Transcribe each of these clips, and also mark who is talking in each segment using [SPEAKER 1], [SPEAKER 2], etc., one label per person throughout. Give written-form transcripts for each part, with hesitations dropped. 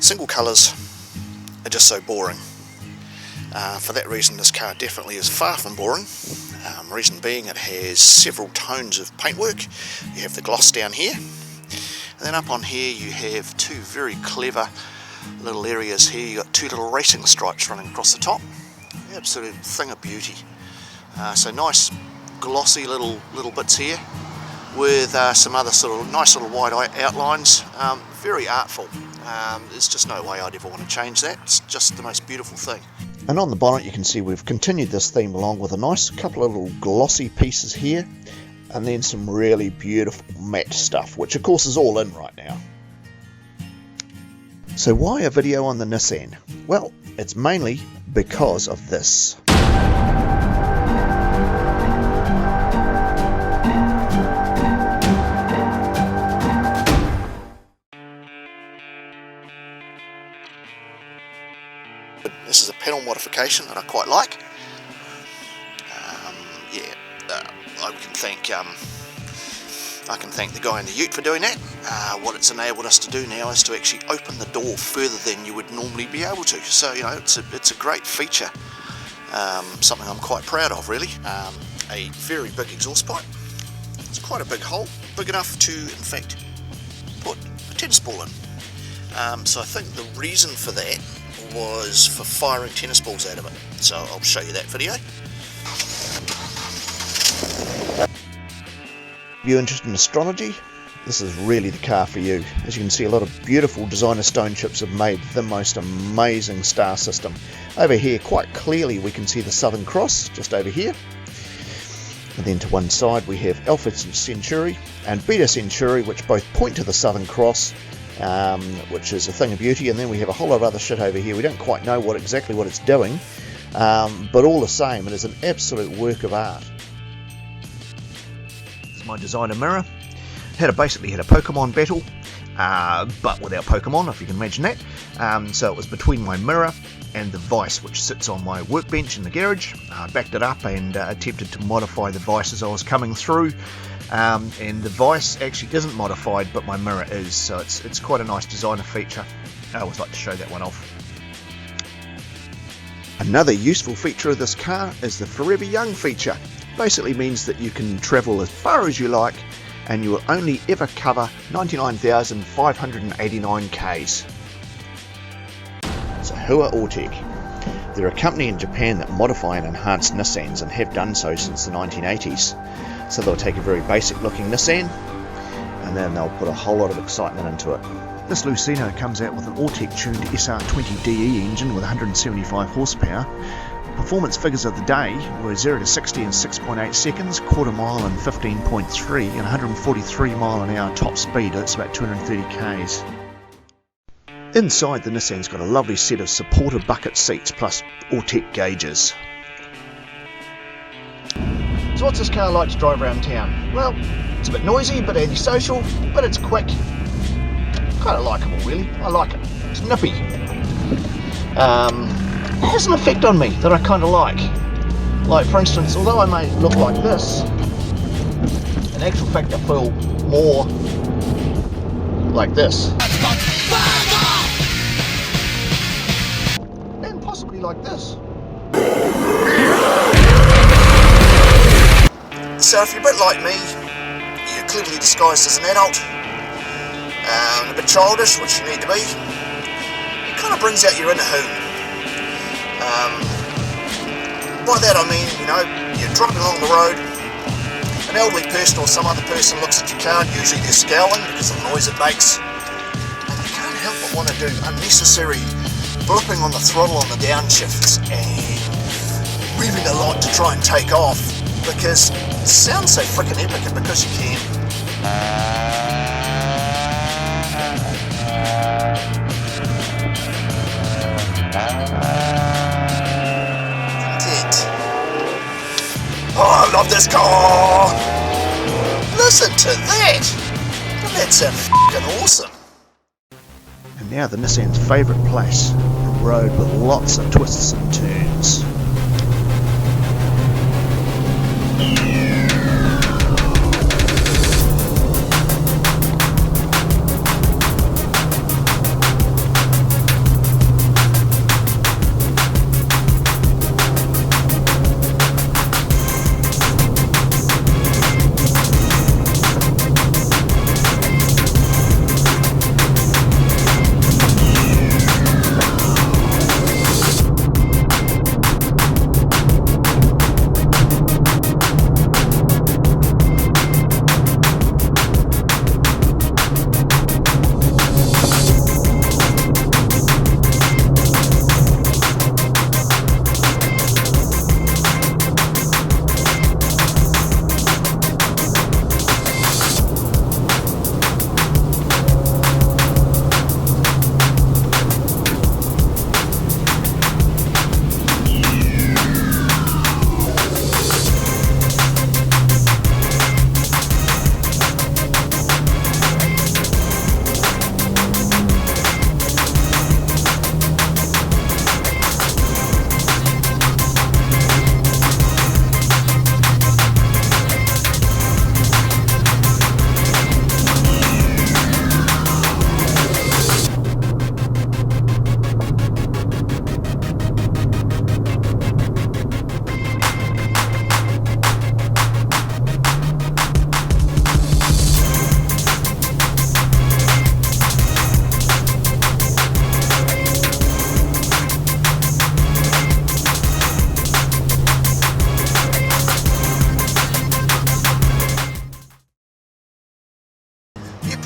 [SPEAKER 1] Single colours are just so boring. For that reason, this car definitely is far from boring. Reason being, it has several tones of paintwork. You have the gloss down here, and then up on here you have two very clever little areas here. You've got two little racing stripes running across the top. Absolute thing of beauty. So nice glossy little bits here with some other sort of nice little wide outlines. Very artful. There's just no way I'd ever want to change that. It's just the most beautiful thing. And on the bonnet you can see we've continued this theme along with a nice couple of little glossy pieces here, and then some really beautiful matte stuff, which of course is all in right now. So why a video on the Nissan? Well, it's mainly because of this. This is a pedal modification that I quite like. I can thank the guy in the ute for doing that. What it's enabled us to do now is to actually open the door further than you would normally be able to. So you know, it's a great feature. Something I'm quite proud of, really. A very big exhaust pipe. It's quite a big hole, big enough to, in fact, put a tennis ball in. So I think the reason for that was for firing tennis balls out of it. So I'll show you that video. If you're interested in astrology, this is really the car for you. As you can see, a lot of beautiful designer stone chips have made the most amazing star system. Over here, quite clearly, we can see the Southern Cross, just over here. And then to one side, we have Alpha Centauri and Beta Centauri, which both point to the Southern Cross, which is a thing of beauty. And then we have a whole lot of other shit over here. We don't quite know exactly what it's doing, but all the same, it is an absolute work of art. My designer mirror basically had a Pokemon battle, but without Pokemon, if you can imagine that. So it was between my mirror and the vice, which sits on my workbench in the garage. I backed it up and attempted to modify the vice as I was coming through, and the vice actually isn't modified, but my mirror is, so it's quite a nice designer feature. I always like to show that one off. Another useful feature of this car is the Forever Young feature. Basically means that you can travel as far as you like and you will only ever cover 99,589 Ks. So who are Autech? They're a company in Japan that modify and enhance Nissans and have done so since the 1980s. So they'll take a very basic looking Nissan and then they'll put a whole lot of excitement into it. This Lucino comes out with an Autech tuned SR20DE engine with 175 horsepower. Performance figures of the day were 0 to 60 in 6.8 seconds, quarter mile in 15.3, and 143 mile an hour top speed. That's about 230 Ks. Inside, the Nissan's got a lovely set of supported bucket seats plus Autech gauges. So what's this car like to drive around town? Well, it's a bit noisy, a bit antisocial, but it's quick. Kind of likeable, really. I like it. It's nippy. It has an effect on me that I kind of like. Like, for instance, although I may look like this, in actual fact I feel more like this. And possibly like this. So if you're a bit like me, you're cleverly disguised as an adult, a bit childish, which you need to be, it kind of brings out your inner hoon. By that I mean, you know, you're driving along the road, an elderly person or some other person looks at your car, usually they're scowling because of the noise it makes, and you can't help but want to do unnecessary blipping on the throttle on the downshifts and revving a lot to try and take off, because it sounds so freaking epic and because you can. Oh, I love this car! Listen to that! That sounds f***ing awesome! And now the Nissan's favourite place, a road with lots of twists and turns.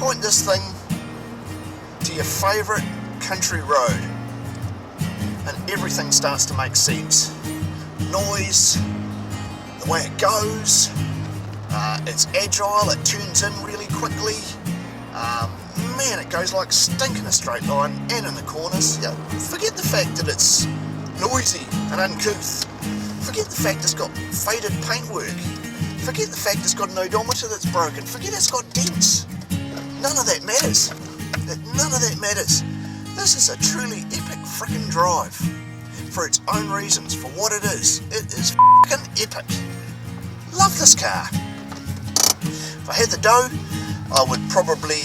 [SPEAKER 1] point this thing to your favourite country road and everything starts to make sense. Noise, the way it goes, it's agile, it turns in really quickly. Man, it goes like stink in a straight line and in the corners. Yeah, forget the fact that it's noisy and uncouth. Forget the fact it's got faded paintwork. Forget the fact it's got an odometer that's broken. Forget it's got dents. None of that matters. None of that matters. This is a truly epic frickin' drive. For its own reasons, for what it is. It is frickin' epic. Love this car. If I had the dough, I would probably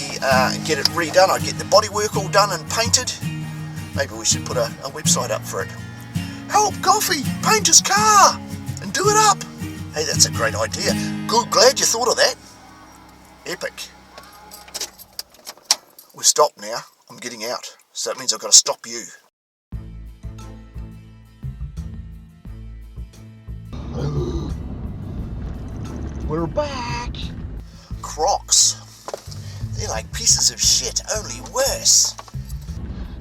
[SPEAKER 1] get it redone. I'd get the bodywork all done and painted. Maybe we should put a website up for it. Help Coffee paint his car and do it up. Hey, that's a great idea. Good, glad you thought of that. Epic. We're stopped now. I'm getting out. So that means I've got to stop you. We're back. Crocs. They're like pieces of shit, only worse.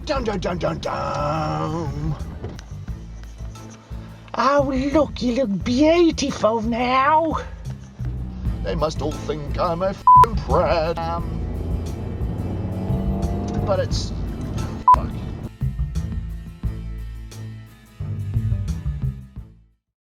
[SPEAKER 1] Dun dun dun dun dun.
[SPEAKER 2] Oh look, you look beautiful now.
[SPEAKER 1] They must all think I'm a f***ing prat. But it's